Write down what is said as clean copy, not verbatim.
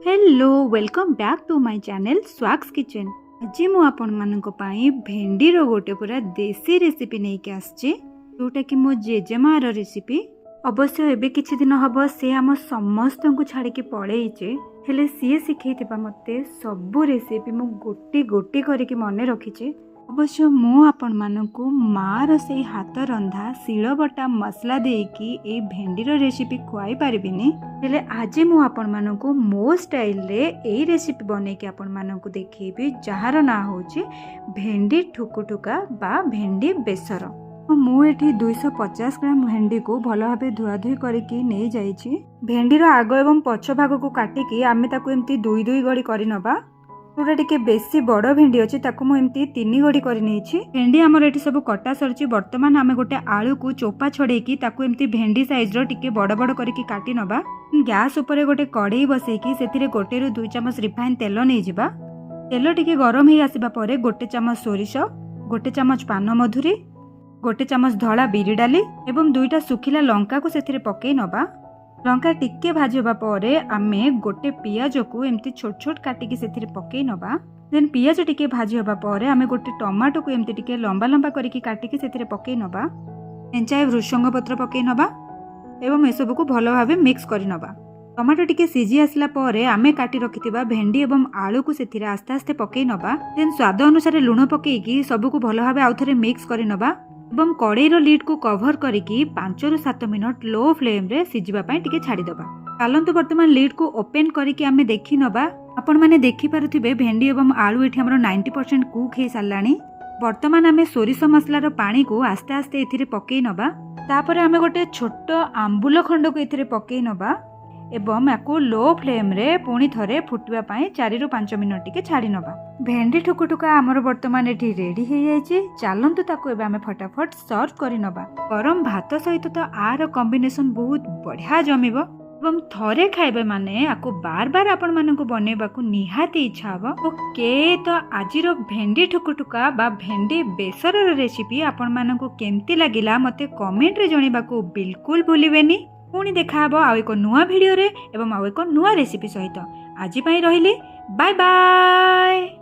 Hello welcome back to my channel स्वाक्स kitchen. आज मु आपण मानक पई भेंडी रो गोटे पूरा देसी रेसिपी नहीं के आछे जोटा कि मो जेजेमा रो रेसिपी। अवश्य एबे किछि दिन हबो से हम समस्त को छाड़ी के पळेइचे हेले सी सिखैतिबा मते सब रेसिपी मु गोटी गोटी करके मने रखिचे। अवश्य मु आपण मानकु मार से हाथ रंधा शिल बटा मसला देकी ए भेंडीर रेसिपी खुआई पारिबिनी हेले आज मु आपण मानकु मो स्टाइल रे ए रेसिपी बनेकी आपण मानकु देखेबी जहार ना होची भेंडी ठुकुठुका बा भेंडी बेसर। मु एठी 250 ग्राम भेंडी को भल भाबे धुआधुई करके नहीं जाइछि। भेंडीर आग एवं पछ भाग को काटिकी आमे ताकू एमती दुई दुई गड़ी करि नबा। जोटा टिके बेसी बड़ भेंडी अच्छी ताकू मु एमती 3 गड़ी कर नहीं। भेंडी आमर एठी सब कटा सरची। वर्तमान आमे गोटे आलू को चोपा छड़ेकी ताकू एमती भेंडी साइज रो टिके बड़ बड़ करके काटी नबा। गैस ऊपर गोटे कड़ई बसेकी सेथिरे 1 ରୁ 2 चामच रिफाइन तेल नहीं जिबा। तेल टिके गरम ही आसीबा परे 1 चामच सोरिष, 1 चामच पान मधुरी, 1 चामच धला बिरी डाली एवं 2टा सुखिला लंका को सेथिरे पकेई नबा। लंका टिके भाजबा परे आमे गोटे पियाज को एमती छोट छोट काटिकी सेथिरे पकेई नबा। देन पियाज टिके भाजबा परे आमे गोटे टमाटो को एमती टिके लंबा लंबा करिकी काटिकी सेथिरे पकेई नबा। एंचाए भृषंग पत्र पकेई नबा एवं एसबु को भलो भाबे मिक्स करि नबा। टमाटो टिके सिझी आसला परे आमे काटी रखिथिबा भेंडी एवं आलू को सेथिरे आस्ते आस्ते पकेई नबा। देन स्वाद अनुसार लूण पकेईकी सबु को भलो भाबे आउथरे मिक्स करि नबा एवं कड़ई रो लीड को कवर करिकी 5 ରୁ 7 मिनट लो फ्लेम रे सिझिबा पई टिके छाडी दबा। चालंतु वर्तमान लीड को ओपन करिकी आमे देखि नबा। आपण माने देखि पारुथिबे भेंडी एवं आलू एठी हमरो 90% कुक हे सालानी। वर्तमान आमे सोरिष मसला रो पानी को आस्ते आस्ते एथिरे पकेई नबा। तापरे आमे गोटे छोट आंबुल खंड को एथिरे पकेई नबा एवं याको लो फ्लेम रे पुणी थरे फुटवा पाई 4 ରୁ 5 मिनट टिके छाडी नबा। भेंडी ठुकुठुका हमर वर्तमान एठी रेडी हे जायछि। चालंतु ताको एबे आमे फटाफट सर्व करि नबा। गरम भात सहित तो आर कॉम्बिनेशन बहुत बढ़िया जमिबो एवं थरे खाइबे माने आको बार बार आपण मानकु बनेबा को निहाती इच्छा हबो। ओके तो आजिरो भेंडी ठुकुठुका बा भेंडी बेसर रेसिपी आपण मानकु केमती लागिला मते कमेंट रे जणेबा को बिल्कुल भूलिबेनी। पुणी देखा हबो आउ एको नुआ भिडियो रे एवं आउ एको नुआ रेसिपी सहित। आज पई रहिली बाय बाय।